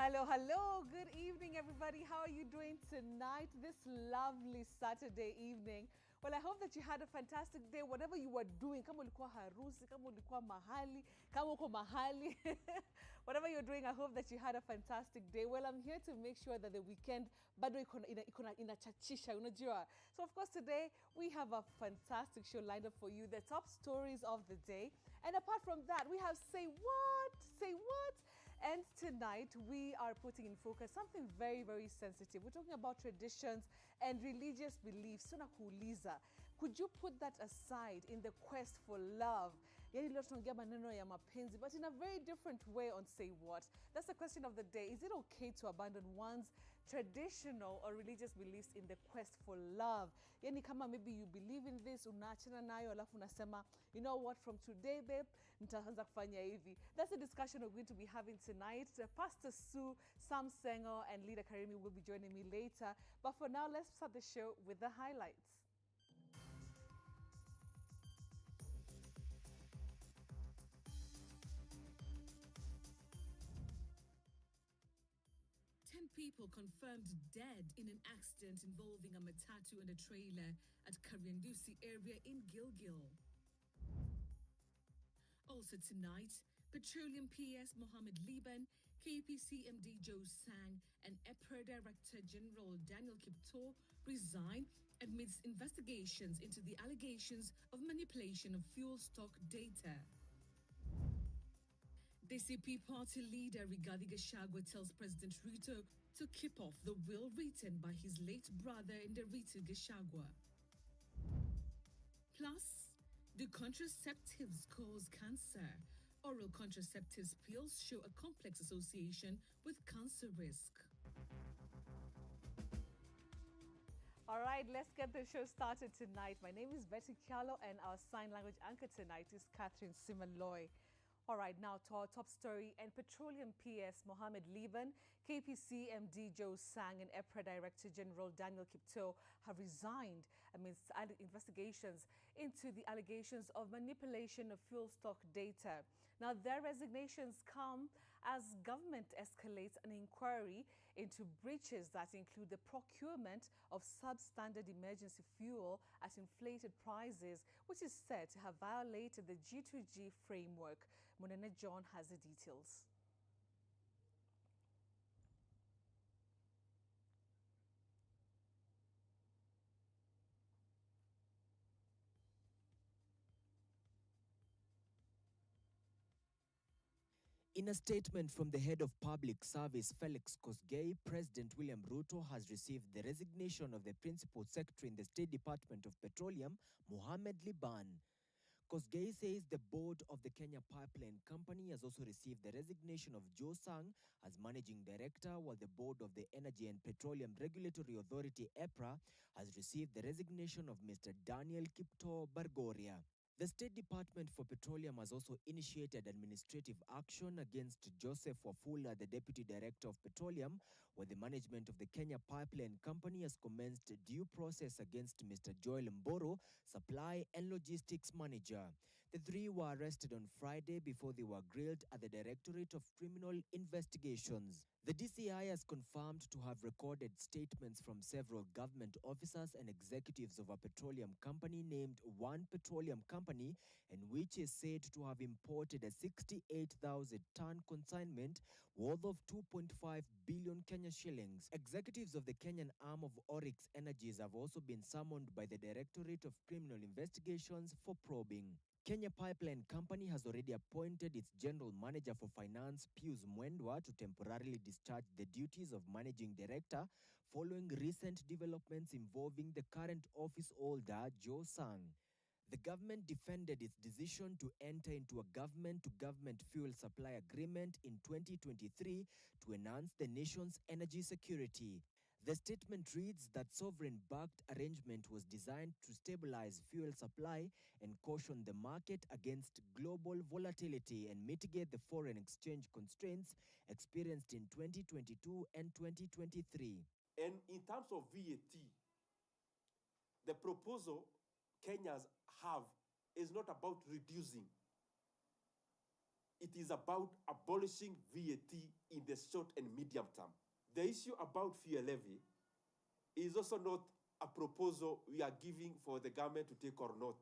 Hello, hello. Good evening, everybody. How are you doing tonight, this lovely Saturday evening? Well, I hope that you had a fantastic day, whatever you were doing. Kama ulikuwa harusi, kama ulikuwa mahali, kama uko mahali. Whatever you're doing, I hope that you had a fantastic day. Well, I'm here to make sure that the weekend bado inachachisha, unajua. So, of course, today we have a fantastic show lined up for you, the top stories of the day. And apart from that, we have Say What? Say What? And tonight, we are putting in focus something very, very sensitive. We're talking about traditions and religious beliefs. Sona kuuliza, could you put that aside in the quest for love? Yani leo tunaongea maneno ya mapenzi, but in a very different way on Say What? That's the question of the day. Is it okay to abandon one's traditional or religious beliefs in the quest for love? Yani kama maybe you believe in this, unaachana nayo, alafu unasema, you know what, from today, babe, nitaanza kufanya hivi. That's the discussion we're going to be having tonight. Pastor Sue, Sam Sengo, and Leader Karimi will be joining me later. But for now, let's start the show with the highlights. Ten people confirmed dead in an accident involving a matatu and a trailer at Kariandusi area in Gilgil. Also tonight, Petroleum PS Mohammed Liban, KPC MD Joe Sang, and EPRA Director General Daniel Kipto resign amidst investigations into the allegations of manipulation of fuel stock data. DCP party leader Rigathi Gachagua tells President Ruto to keep off the will written by his late brother Nderiti Gachagua. Plus, do contraceptives cause cancer? Oral contraceptives pills show a complex association with cancer risk. All right, let's get the show started tonight. My name is Betty Kyallo, and our sign language anchor tonight is Catherine Simaloy. All right, now to our top story. And Petroleum PS Mohammed Liban, KPC MD Joe Sang, and EPRA Director General Daniel Kipto have resigned amidst investigations into the allegations of manipulation of fuel stock data. Now, their resignations come as government escalates an inquiry into breaches that include the procurement of substandard emergency fuel at inflated prices, which is said to have violated the G2G framework. Munene John has the details. In a statement from the head of public service, Felix Kosgei, President William Ruto has received the resignation of the principal secretary in the State Department of Petroleum, Mohammed Liban. Kosgei says the board of the Kenya Pipeline Company has also received the resignation of Joe Sang as managing director, while the board of the Energy and Petroleum Regulatory Authority, EPRA, has received the resignation of Mr. Daniel Kipto Bargoria. The State Department for Petroleum has also initiated administrative action against Joseph Wafula, the Deputy Director of Petroleum, where the management of the Kenya Pipeline Company has commenced due process against Mr. Joel Mboro, Supply and Logistics Manager. The three were arrested on Friday before they were grilled at the Directorate of Criminal Investigations. The DCI has confirmed to have recorded statements from several government officers and executives of a petroleum company named One Petroleum Company, and which is said to have imported a 68,000-ton consignment worth of 2.5 billion Kenya shillings. Executives of the Kenyan arm of Oryx Energies have also been summoned by the Directorate of Criminal Investigations for probing. Kenya Pipeline Company has already appointed its General Manager for Finance, Pius Mwendwa, to temporarily discharge the duties of Managing Director following recent developments involving the current office holder, Joe Sang. The government defended its decision to enter into a government-to-government fuel supply agreement in 2023 to enhance the nation's energy security. The statement reads that sovereign-backed arrangement was designed to stabilize fuel supply and caution the market against global volatility and mitigate the foreign exchange constraints experienced in 2022 and 2023. And in terms of VAT, the proposal Kenyans have is not about reducing. it is about abolishing VAT in the short and medium term. The issue about fuel levy is also not a proposal we are giving for the government to take or not.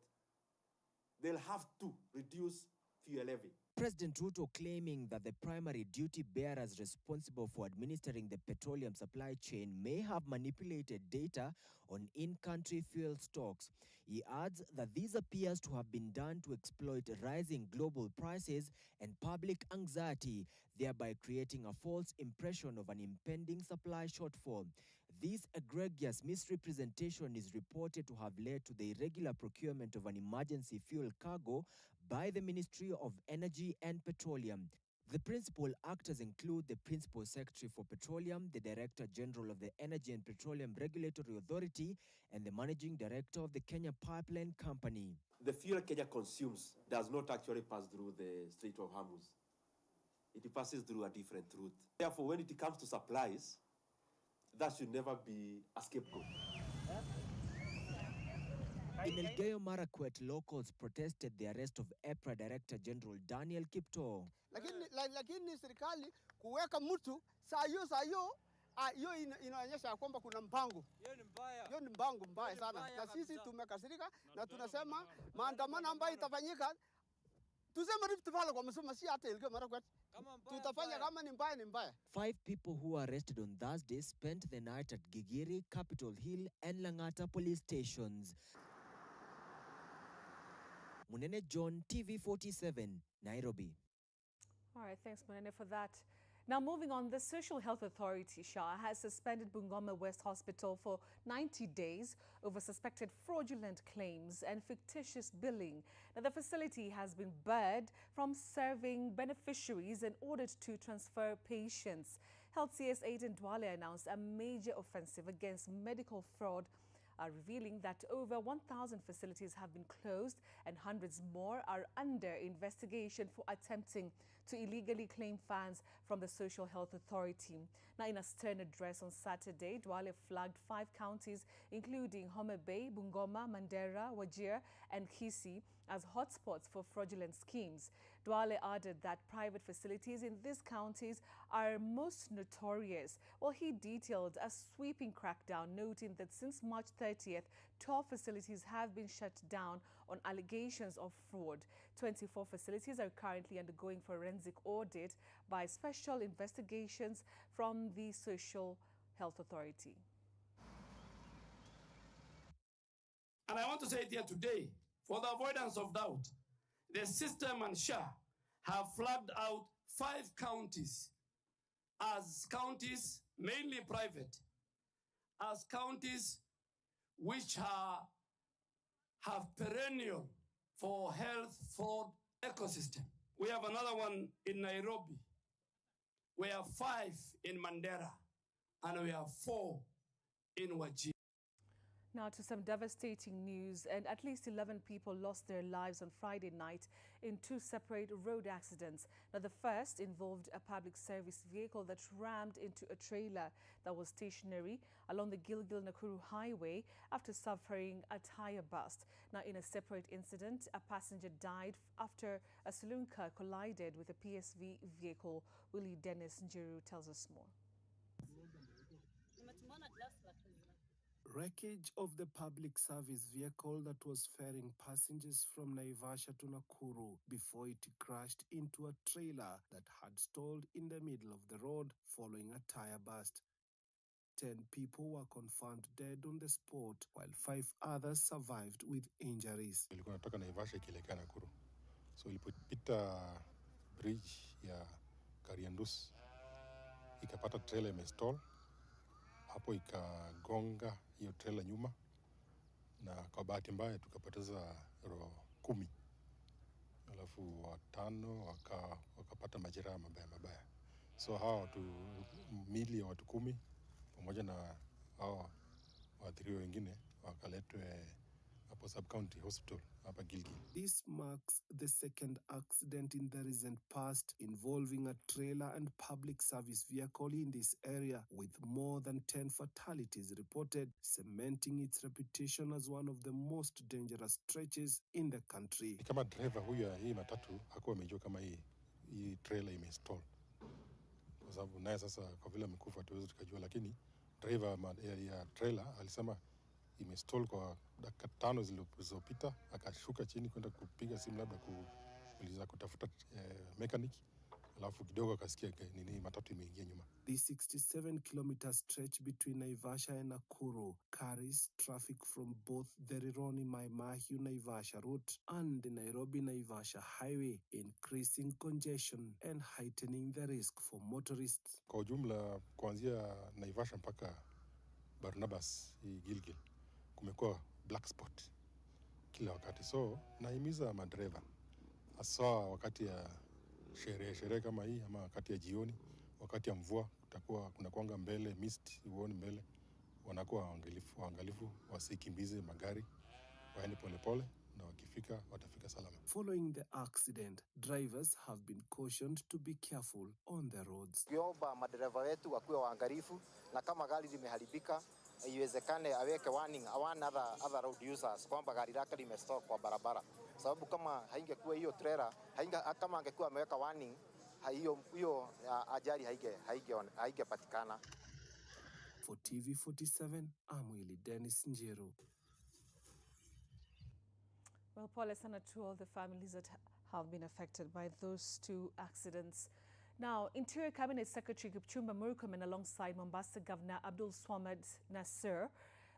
They'll have to reduce fuel levy. President Ruto claiming that the primary duty bearers responsible for administering the petroleum supply chain may have manipulated data on in-country fuel stocks. He adds that this appears to have been done to exploit rising global prices and public anxiety, thereby creating a false impression of an impending supply shortfall. This egregious misrepresentation is reported to have led to the irregular procurement of an emergency fuel cargo by the Ministry of Energy and Petroleum. The principal actors include the Principal Secretary for Petroleum, the Director General of the Energy and Petroleum Regulatory Authority, and the Managing Director of the Kenya Pipeline Company. The fuel Kenya consumes does not actually pass through the Strait of Hormuz. It passes through a different route. Therefore, when it comes to supplies, that should never be a scapegoat. In Elgeyo Marakwet, locals protested the arrest of EPRA Director General Daniel Kiptoo. Lakini serikali kuweka mtu saa hiyo inaonyesha kwamba kuna mpango. Hiyo ni mpango mbaya sana. Na sisi tumekasirika na tunasema maandamano ambayo itafanyika tuseme Rift Valley kwa msoma si hata Elgeyo Marakwet. Tutafanya kama ni mbaya ni mbaya. 5 people who were arrested on Thursday spent the night at Gigiri, Capitol Hill and Lang'ata police stations. Munene John, TV47, Nairobi. All right, thanks, Munene, for that. Now, moving on, the Social Health Authority, SHA, has suspended Bungoma West Hospital for 90 days over suspected fraudulent claims and fictitious billing. Now, the facility has been barred from serving beneficiaries and ordered to transfer patients. Health CS Aiden Dwale announced a major offensive against medical fraud, revealing that over 1,000 facilities have been closed and hundreds more are under investigation for attempting to illegally claim funds from the Social Health Authority. Now, in a stern address on Saturday, Dwale flagged 5 counties, including Homa Bay, Bungoma, Mandera, Wajir, and Kisii, as hotspots for fraudulent schemes. Dwale added that private facilities in these counties are most notorious, while he detailed a sweeping crackdown, noting that since March 30th, 12 facilities have been shut down on allegations of fraud. 24 facilities are currently undergoing forensic audit by special investigations from the Social Health Authority. And I want to say it here today, for the avoidance of doubt, the system and SHA have flagged out 5 counties as counties mainly private, as counties which have perennial for health fraud ecosystem. We have another one in Nairobi. We have 5 in Mandera, and we have 4 in Wajir. Now to some devastating news, and at least 11 people lost their lives on Friday night in 2 separate road accidents. Now, the first involved a public service vehicle that rammed into a trailer that was stationary along the Gilgil-Nakuru highway after suffering a tire burst. Now, in a separate incident, a passenger died after a saloon car collided with a PSV vehicle. Willie Dennis Njiru tells us more. Wreckage of the public service vehicle that was ferrying passengers from Naivasha to Nakuru before it crashed into a trailer that had stalled in the middle of the road following a tire burst. 10 people were confirmed dead on the spot, while 5 others survived with injuries. Ilikuwa natoka Naivasha ikielekea Nakuru. So ilipopita bridge ya Kariandus, ikapata trailer imestall. Hapo ikagonga hiyo trailer nyuma, na kwa bahati mbaya tukapoteza roho 10. Alafu 5 wakapata majeraha mabaya. So hao mili ya watu 10 pamoja na hao waathiriwa wengine wakaletwe hapo sub-county hospital hapa Gilgil. This marks the second accident in the recent past involving a trailer and public service vehicle in this area, with more than 10 fatalities reported, cementing its reputation as one of the most dangerous stretches in the country. Kama driver huyu hii matatu hakuwa amejua kama hii hii trailer imestall, kwa sababu naye sasa kwa vile amekufa tuwezi tukajua, lakini driver ya trailer alisema imestall kwa dakika 5 zilizopita, akashuka chini kwenda kupiga simu labda kuuliza kutafuta mechanic, alafu kidogo akasikia nini matatu imeingia nyuma. The 67-kilometer stretch between Naivasha and Nakuru carries traffic from both the Rironi-Mai Mahiu Naivasha route and the Nairobi-Naivasha highway, increasing congestion and heightening the risk for motorists. Kwa ujumla kuanzia Naivasha mpaka Barnabas Gilgil kumekuwa black spot kila wakati, so nahimiza madereva hasa wakati ya sherehe kama hii ama wakati ya jioni, wakati ya mvua kuna kuanga mbele mist, uone mbele, wanakuwa waangalifu wasikimbize magari, waende polepole na wakifika watafika salama. Following the accident, drivers have been cautioned to be careful on the roads. Kiomba madereva wetu wakuwe waangalifu, na kama gari limeharibika iwezekane aweke warning other road users kwamba gari lake limestop kwa barabara, sababu kama haingekuwa hiyo trailer, kama angekuwa ameweka warning, hiyo ajali haigepatikana. For TV47, I'm Willie Dennis Njeru. Well, pole sana to all the families that have been affected by those two accidents. Now, Interior Cabinet Secretary Kipchumba Murkomen alongside Mombasa Governor Abdul Swamad Nasser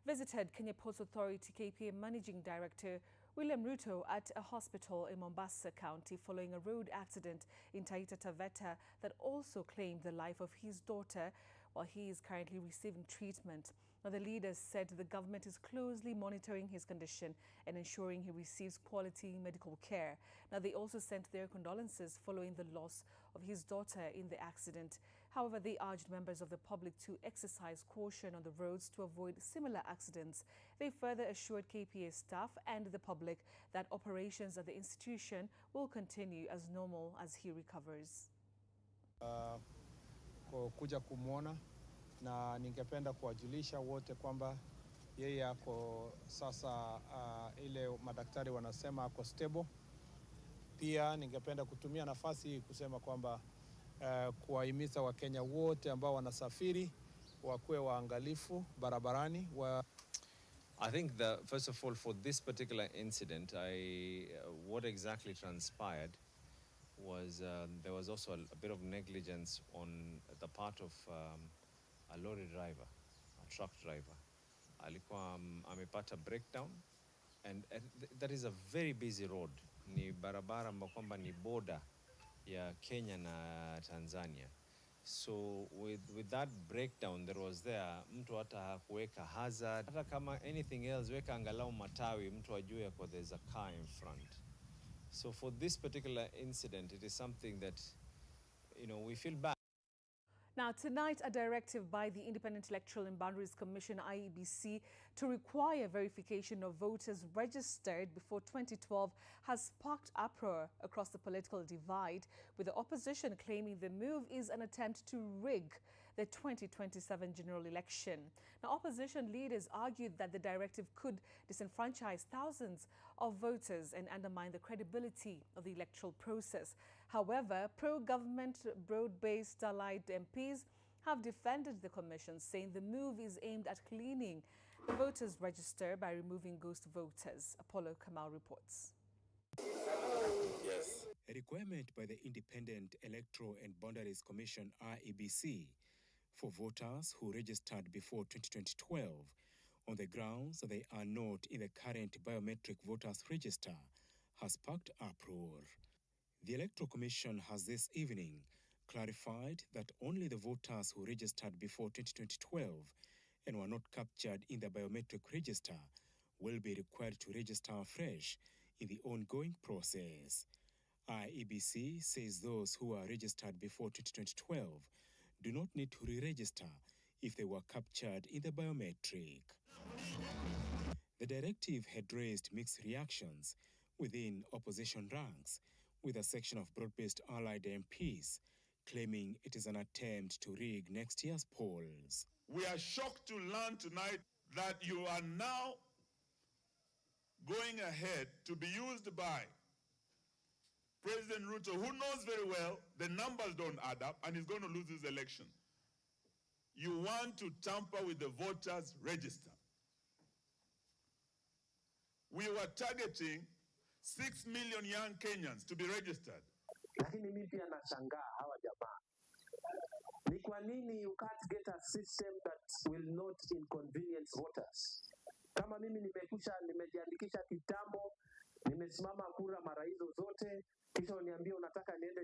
visited Kenya Ports Authority KPA Managing Director William Ruto at a hospital in Mombasa County following a road accident in Taita Taveta that also claimed the life of his daughter while he is currently receiving treatment. Now, the leaders said the government is closely monitoring his condition and ensuring he receives quality medical care. Now, they also sent their condolences following the loss of his daughter in the accident. However, they urged members of the public to exercise caution on the roads to avoid similar accidents. They further assured KPA staff and the public that operations at the institution will continue as normal as he recovers. Kuja kumwona na ningependa kuwajulisha wote kwamba yeye ako sasa, ile madaktari wanasema ako stable. Pia ningependa kutumia nafasi hii kusema kwamba kuwahimiza Wakenya wote ambao wanasafiri wakuwe waangalifu barabarani. I think that first of all, for this particular incident, what exactly transpired was there was also a bit of negligence on the part of a lorry driver, a truck driver. Alikuwa amepata breakdown, and that is a very busy road. Ni barabara ambayo kwamba ni border ya Kenya na Tanzania. So with that breakdown there was mtu hata hakuweka hazard, hata kama anything else weka angalau matawi mtu ajue kwa there's a car in front. So for this particular incident, it is something that, we feel bad. Now, tonight, a directive by the Independent Electoral and Boundaries Commission, IEBC, to require verification of voters registered before 2012 has sparked uproar across the political divide, with the opposition claiming the move is an attempt to rig the 2027 general election. Now, opposition leaders argued that the directive could disenfranchise thousands of voters and undermine the credibility of the electoral process. However, pro-government, broad-based allied MPs have defended the commission, saying the move is aimed at cleaning the voters' register by removing ghost voters. Apollo Kamal reports. Yes. A requirement by the Independent Electoral and Boundaries Commission, IEBC, for voters who registered before 2012 on the grounds that they are not in the current biometric voters register has sparked uproar. The Electoral Commission has this evening clarified that only the voters who registered before 2012 and were not captured in the biometric register will be required to register afresh in the ongoing process. IEBC says those who are registered before 2012 do not need to re-register if they were captured in the biometric. The directive had raised mixed reactions within opposition ranks, with a section of broad-based allied MPs claiming it is an attempt to rig next year's polls. We are shocked to learn tonight that you are now going ahead to be used by President Ruto, who knows very well the numbers don't add up and is going to lose this election. You want to tamper with the voters' register. We were targeting 6 million young Kenyans to be registered. Lakini mimi pia nashangaa hawa jamaa. Ni kwa nini you can't get a system that will not inconvenience voters? Kama mimi nimejiandikisha kitambo, nimesimama kura mara hizo zote, kisha uniambie unataka niende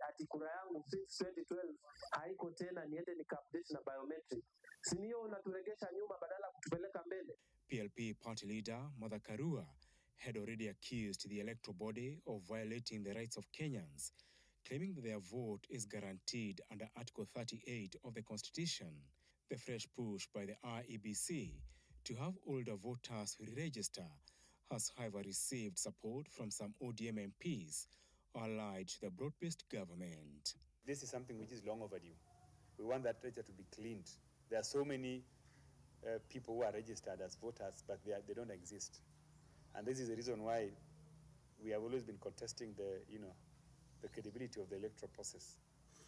ati kura yangu since 2012 haiko tena, niende update na biometric. Si hiyo unaturegesha nyuma badala kutupeleka mbele. PLP party leader Martha Karua had already accused the electoral body of violating the rights of Kenyans, claiming that their vote is guaranteed under Article 38 of the Constitution. The fresh push by the IEBC to have older voters re-register has, however, received support from some ODM MPs allied to the broad-based government. This is something which is long overdue. We want that register to be cleaned. There are so many people who are registered as voters, but they don't exist. And this is the reason why we have always been contesting the credibility of the electoral process.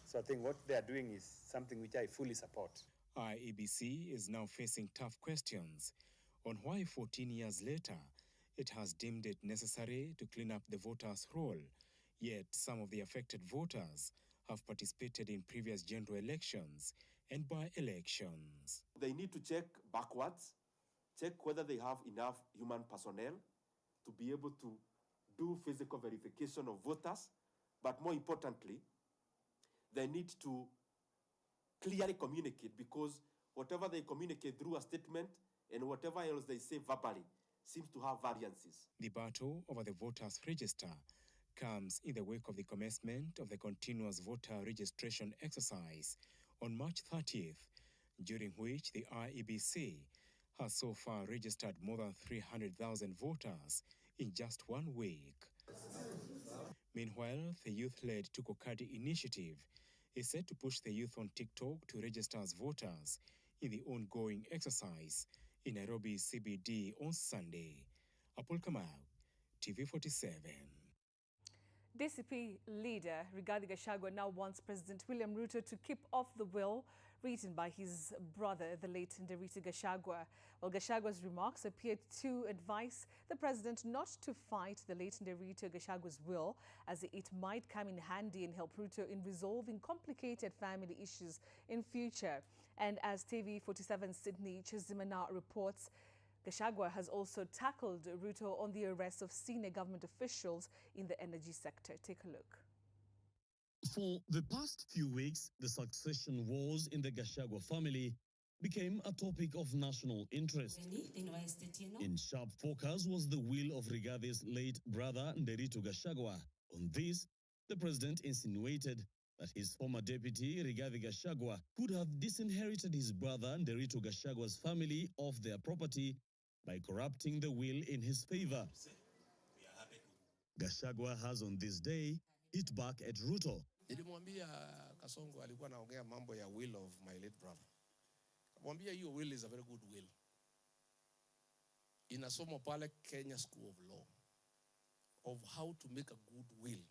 So I think what they are doing is something which I fully support. IEBC is now facing tough questions on why 14 years later it has deemed it necessary to clean up the voters' roll, yet some of the affected voters have participated in previous general elections and by-elections. They need to check backwards, check whether they have enough human personnel to be able to do physical verification of voters, but more importantly, they need to clearly communicate, because whatever they communicate through a statement and whatever else they say verbally seems to have variances. The battle over the voters' register comes in the wake of the commencement of the continuous voter registration exercise on March 30th, during which the IEBC has so far registered more than 300,000 voters in just 1 week. Meanwhile, the youth-led Tukokadi initiative is set to push the youth on TikTok to register as voters in the ongoing exercise in Nairobi CBD on Sunday. Apol Kamau, TV47. DCP leader Rigathi Gachagua now wants President William Ruto to keep off the will written by his brother, the late Nderitu Gachagua. Well, Gachagua's remarks appeared to advise the president not to fight the late Nderitu Gachagua's will, as it might come in handy and help Ruto in resolving complicated family issues in future. And as TV47's Sydney Chizimana reports, Gachagua has also tackled Ruto on the arrest of senior government officials in the energy sector. Take a look. For the past few weeks, the succession wars in the Gachagua family became a topic of national interest. In sharp focus was the will of Rigathi's late brother Nderitu Gachagua. On this, the president insinuated that his former deputy Rigathi Gachagua could have disinherited his brother Nderitu Gachagua's family of their property by corrupting the will in his favor. Gachagua has on this day hit back at Ruto. Nilimwambia Kasongo alikuwa anaongea mambo ya will of my late brother. Kamwambia hiyo will is a very good will. Inasoma pale Kenya School of Law of how to make a good will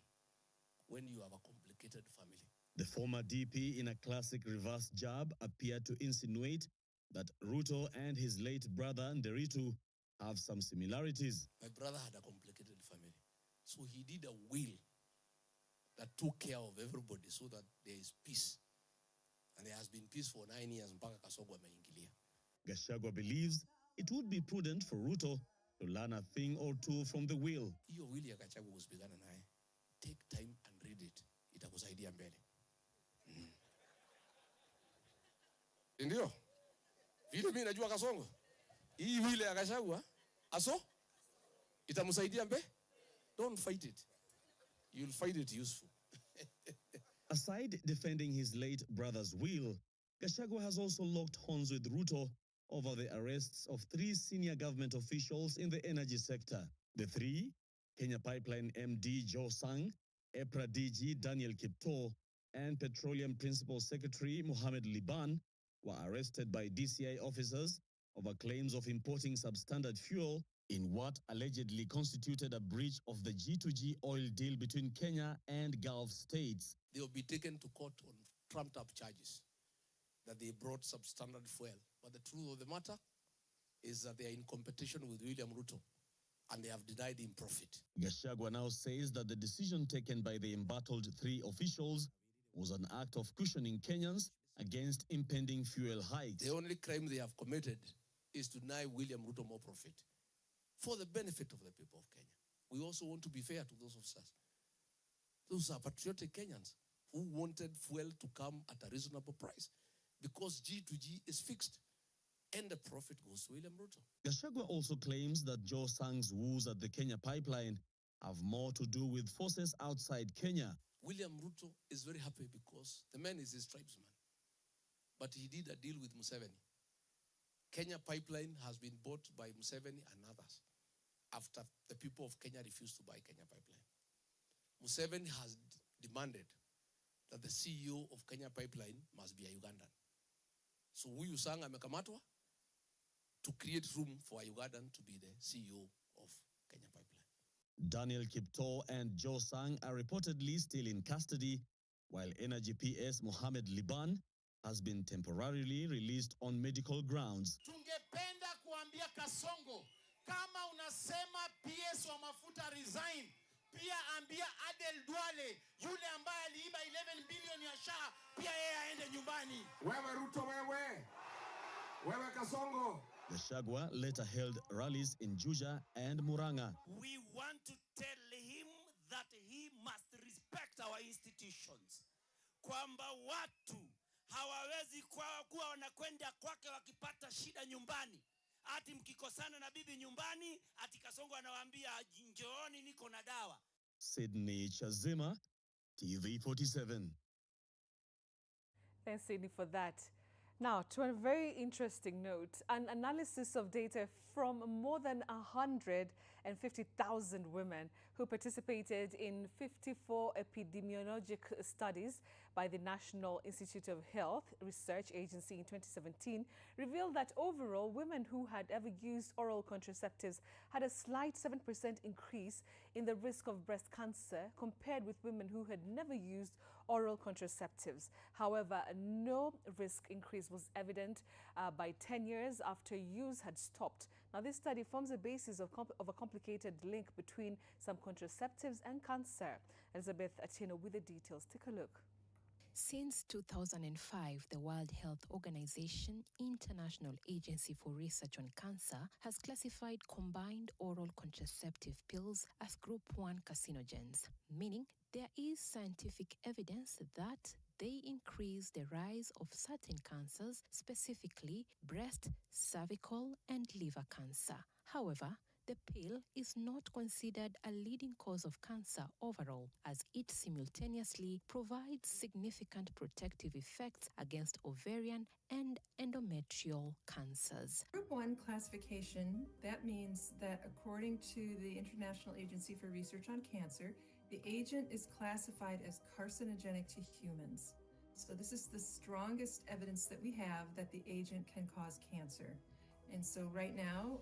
when you have a complicated family. The former DP, in a classic reverse jab, appeared to insinuate that Ruto and his late brother Nderitu have some similarities. My brother had a complicated family, so he did a will that took care of everybody so that there is peace. And there has been peace for 9 years. Mpaka Kasongo ameingilia. Gachagua believes it would be prudent for Ruto to learn a thing or two from the will. Hiyo will ya Gachagua usipigana naye. Take time and read it. Itakusaidia mbele. Ndio. Vile mimi najua Kasongo. Hii will ya Gachagua aso itamsaidia mbele. Don't fight it. You'll find it useful. Aside defending his late brother's will, Gachagua has also locked horns with Ruto over the arrests of 3 senior government officials in the energy sector. The 3, Kenya Pipeline MD Joe Sang, EPRA DG Daniel Kipto, and Petroleum Principal Secretary Mohamed Liban, were arrested by DCI officers over claims of importing substandard fuel in what allegedly constituted a breach of the G2G oil deal between Kenya and Gulf states. They will be taken to court on trumped-up charges that they brought substandard fuel. But the truth of the matter is that they are in competition with William Ruto, and they have denied him profit. Gachagua now says that the decision taken by the embattled three officials was an act of cushioning Kenyans against impending fuel hikes. The only crime they have committed is to deny William Ruto more profit for the benefit of the people of Kenya. We also want to be fair to those officers. Those are patriotic Kenyans who wanted fuel to come at a reasonable price because G2G is fixed and the profit goes to William Ruto. Gachagua also claims that Joe Sang's woes at the Kenya pipeline have more to do with forces outside Kenya. William Ruto is very happy because the man is his tribesman. But he did a deal with Museveni. Kenya pipeline has been bought by Museveni and others after the people of Kenya refused to buy Kenya pipeline. Museveni has demanded that the CEO of Kenya pipeline must be a Ugandan. So huyu Sang amekamatwa to create room for a Ugandan to be the CEO of Kenya pipeline. Daniel Kiptoo and Joe Sang are reportedly still in custody, while Energy PS Mohamed Liban has been temporarily released on medical grounds. Tungependa kuambia Kasongo, kama unasema PS wa mafuta resign, pia ambia Adel Duale, yule ambaye aliiba 11 bilioni ya SHA, pia yeye aende nyumbani. Wewe Ruto wewe. Wewe Kasongo. Gachagua later held rallies in Juja and Murang'a. We want to tell him that he must respect our institutions. Kwamba watu hawawezi kuwa wanakwenda kwake wakipata shida nyumbani. Ati mkikosana na bibi nyumbani, ati Kasongo anawaambia njooni niko na dawa. Sydney Chazima, TV47. Thanks, Sydney, for that. Now, to a very interesting note, an analysis of data from more than 150,000 women who participated in 54 epidemiologic studies by the National Institute of Health Research Agency in 2017 revealed that overall, women who had ever used oral contraceptives had a slight 7% increase in the risk of breast cancer compared with women who had never used oral contraceptives. However, no risk increase was evident by 10 years after use had stopped. Now, this study forms the basis of a complicated link between some contraceptives and cancer. Elizabeth Atieno with the details. Take a look. Since 2005, the World Health Organization International Agency for Research on Cancer has classified combined oral contraceptive pills as Group 1 carcinogens, meaning there is scientific evidence that they increase the rise of certain cancers, specifically breast, cervical, and liver cancer. However, the pill is not considered a leading cause of cancer overall, as it simultaneously provides significant protective effects against ovarian and endometrial cancers. Group 1 classification, that means that according to the International Agency for Research on Cancer, the agent is classified as carcinogenic to humans. So this is the strongest evidence that we have that the agent can cause cancer. And so right now,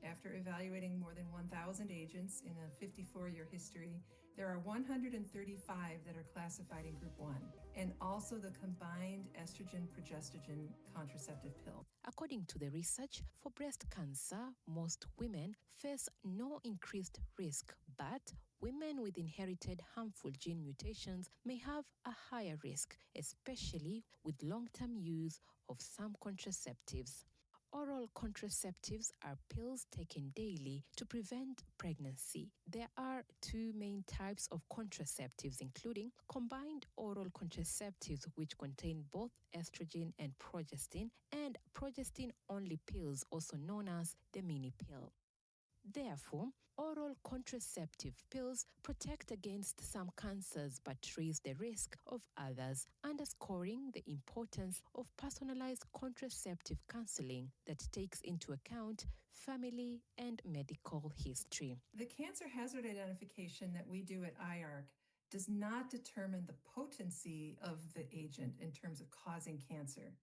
after evaluating more than 1,000 agents in a 54-year history, there are 135 that are classified in Group 1, and also the combined estrogen-progestogen contraceptive pill. According to the research, for breast cancer, most women face no increased risk, but women with inherited harmful gene mutations may have a higher risk, especially with long-term use of some contraceptives. Oral contraceptives are pills taken daily to prevent pregnancy. There are two main types of contraceptives, including combined oral contraceptives, which contain both estrogen and progestin-only pills, also known as the mini pill. Therefore, oral contraceptive pills protect against some cancers but raise the risk of others, underscoring the importance of personalized contraceptive counseling that takes into account family and medical history. The cancer hazard identification that we do at IARC does not determine the potency of the agent in terms of causing cancer.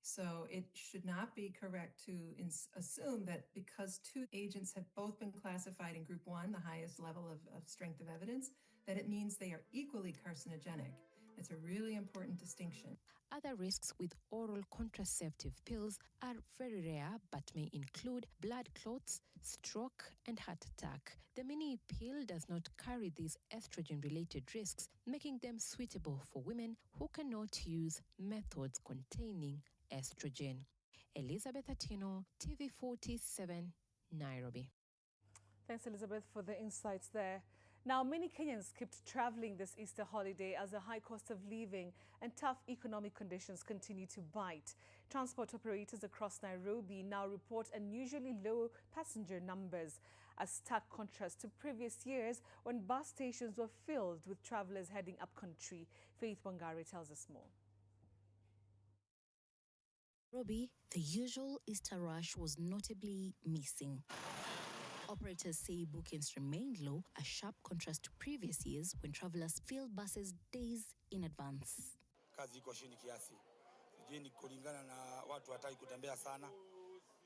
So it should not be correct to assume that because two agents have both been classified in group 1, the highest level of strength of evidence, that it means they are equally carcinogenic. It's a really important distinction. Other risks with oral contraceptive pills are very rare but may include blood clots, stroke, and heart attack. The mini pill does not carry these estrogen-related risks, making them suitable for women who cannot use methods containing estrogen. Elizabeth Atino, TV47, Nairobi. Thanks, Elizabeth, for the insights there. Now, many Kenyans skipped traveling this Easter holiday as the high cost of living and tough economic conditions continue to bite. Transport operators across Nairobi now report unusually low passenger numbers, a stark contrast to previous years when bus stations were filled with travelers heading up country. Faith Wangari tells us more. Nairobi, the usual Easter rush was notably missing. Operators say bookings remained low, a sharp contrast to previous years when travelers filled buses days in advance. Kazi iko chini kiasi. Sijui ni kulingana na watu hataki kutembea sana.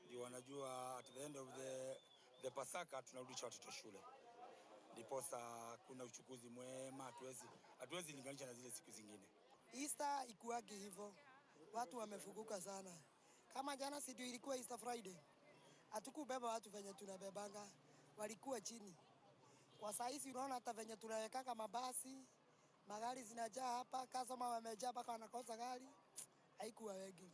Ndio wanajua at the end of the Pasaka tunarudisha watoto shule. Ndiposa kuna uchukuzi mwema, hatuwezi linganisha na zile siku zingine. Easter ikuagi hivyo. Watu wamefuguka sana. Kama jana si ilikuwa Easter Friday. Hatukubeba watu venye tunabebanga, walikuwa chini. Kwa saa hizi unaona hata venye tunawekanga mabasi, magari zinajaa hapa, customer wamejaa mpaka wanakosa gari, haikuwa wengi.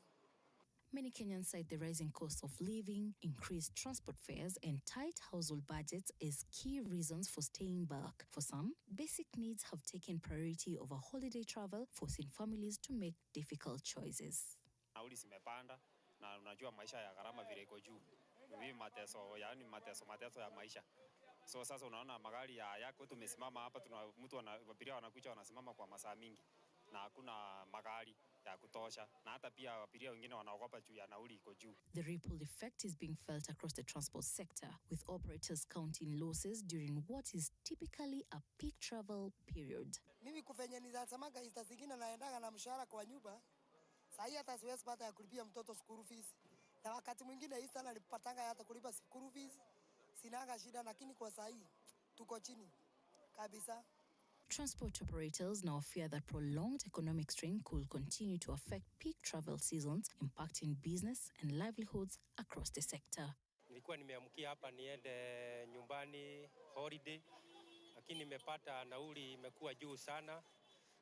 Many Kenyans cite the rising cost of living, increased transport fares, and tight household budgets as key reasons for staying back. For some, basic needs have taken priority over holiday travel, forcing families to make difficult choices. Nauli zimepanda na unajua maisha ya gharama vile iko juu. Mimi mateso ya maisha. So sasa unaona magari yako tumesimama hapa, abiria wanakuja wanasimama kwa masaa mingi na hakuna magari ya kutosha, na hata pia abiria wengine wanaogopa juu ya nauli iko juu. The ripple effect is being felt across the transport sector, with operators counting losses during what is typically a peak travel period. Mimi kufanya nizasemaga Easter zingine naendaga na mshahara kwa nyumba. Sasa hata siwezi pata ya kulipia mtoto school fees. Na wakati mwingine Easter nalipatanga hata kulipa school fees. Sinaga shida, lakini kwa saa hii tuko chini kabisa. Transport operators now fear that prolonged economic strain could continue to affect peak travel seasons, impacting business and livelihoods across the sector. Nilikuwa nimeamkia hapa niende nyumbani holiday, lakini nimepata nauli imekuwa juu sana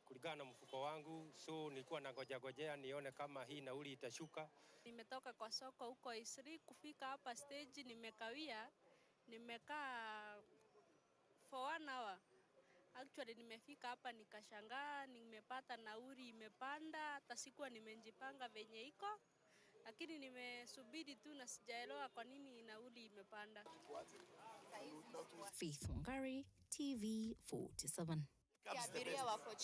kulingana na mfuko wangu, so nilikuwa nangojea nione kama hii nauli itashuka. Nimetoka kwa soko huko Isri kufika hapa stage, nimekaa for 1 hour. Actually nimefika hapa nikashangaa, nimepata nauli imepanda, hata sikuwa nimejipanga venye iko, lakini nimesubiri tu na sijaelewa kwa nini nauli imepanda. Faith Wangari, TV47. Abiria wako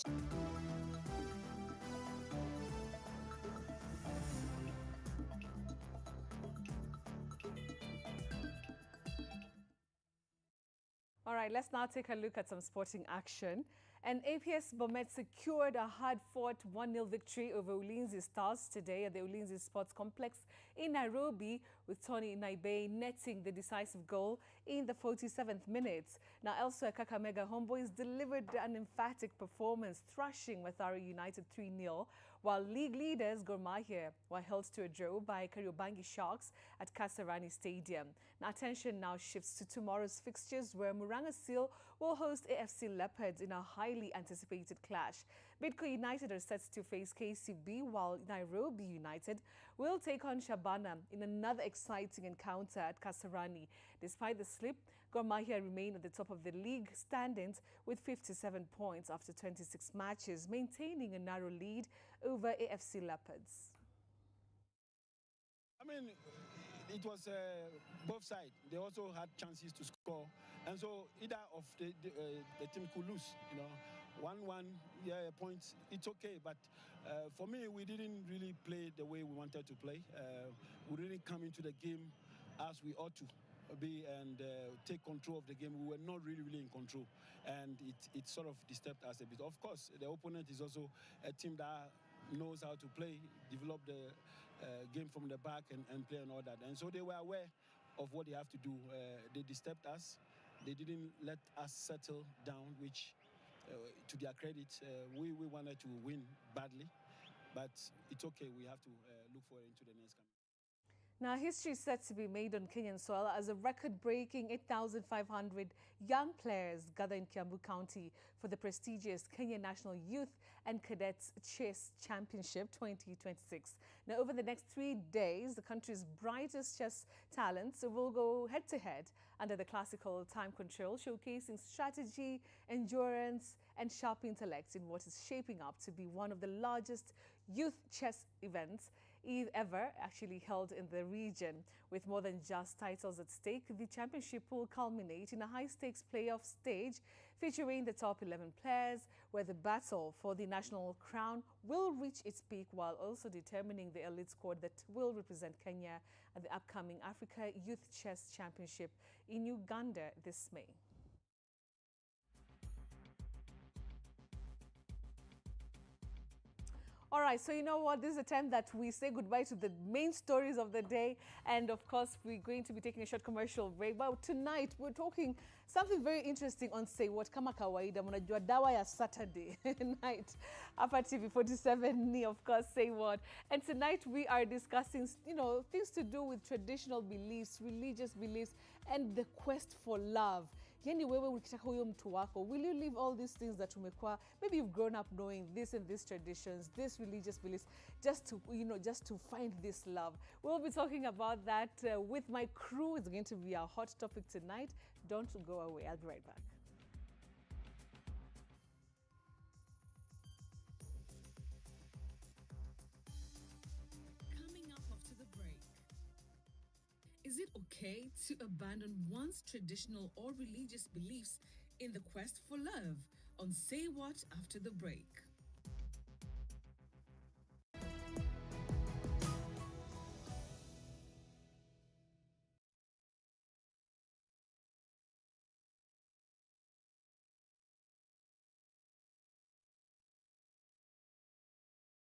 All right, let's now take a look at some sporting action. And APS Bomet secured a hard-fought 1-0 victory over Ulinzi Stars today at the Ulinzi Sports Complex in Nairobi, with Tony Naibe netting the decisive goal in the 47th minute. Now, elsewhere, Kakamega Homeboys delivered an emphatic performance, thrashing Mathare United 3-0, while league leaders Gor Mahia were held to a draw by Kariobangi Sharks at Kasarani Stadium. Now, attention now shifts to tomorrow's fixtures, where Muranga Seal will host AFC Leopards in a highly anticipated clash. Bidco United are set to face KCB, while Nairobi United will take on Shabana in another exciting encounter at Kasarani. Despite the slip, Gor Mahia remain at the top of the league standings with 57 points after 26 matches, maintaining a narrow lead over AFC Leopards. I mean, it was both sides. They also had chances to score, and so either of the team could lose. 1-1, yeah, points. It's okay, but for me, we didn't really play the way we wanted to play. We didn't come into the game as we ought to be and take control of the game. We were not really in control, and it sort of disturbed us a bit. Of course, the opponent is also a team that knows how to play, develop game from the back and play and all that. And so they were aware of what they have to do. They disturbed us. They didn't let us settle down, which, to their credit, we wanted to win badly. But it's okay. We have to look forward into the next campaign. Now, history is set to be made on Kenyan soil as a record-breaking 8,500 young players gather in Kiambu County for the prestigious Kenya National Youth and Cadets Chess Championship 2026. Now, over the next 3 days, the country's brightest chess talents will go head-to-head under the classical time control, showcasing strategy, endurance, and sharp intellect in what is shaping up to be one of the largest youth chess events ever actually held in the region. With more than just titles at stake, the championship will culminate in a high-stakes playoff stage featuring the top 11 players, where the battle for the national crown will reach its peak, while also determining the elite squad that will represent Kenya at the upcoming Africa Youth Chess Championship in Uganda this May. All right, so you know what? This is a time that we say goodbye to the main stories of the day. And of course, we're going to be taking a short commercial break. But tonight, we're talking something very interesting on Say What. Kama kawaida, mnajua dawa ya Saturday night. Hapa TV47 ni, of course, Say What. And tonight, we are discussing, you know, things to do with traditional beliefs, religious beliefs, and the quest for love. Yani wewe ukitaka huyo mtu wako, will you leave all these things that umekuwa, maybe you've grown up knowing this and these traditions, this religious beliefs, just to, you know, just to find this love. We'll be talking about that with my crew. It's going to be our hot topic tonight. Don't go away. I'll be right back. Coming up after the break. Is it okay to abandon one's traditional or religious beliefs in the quest for love? On Say What after the break.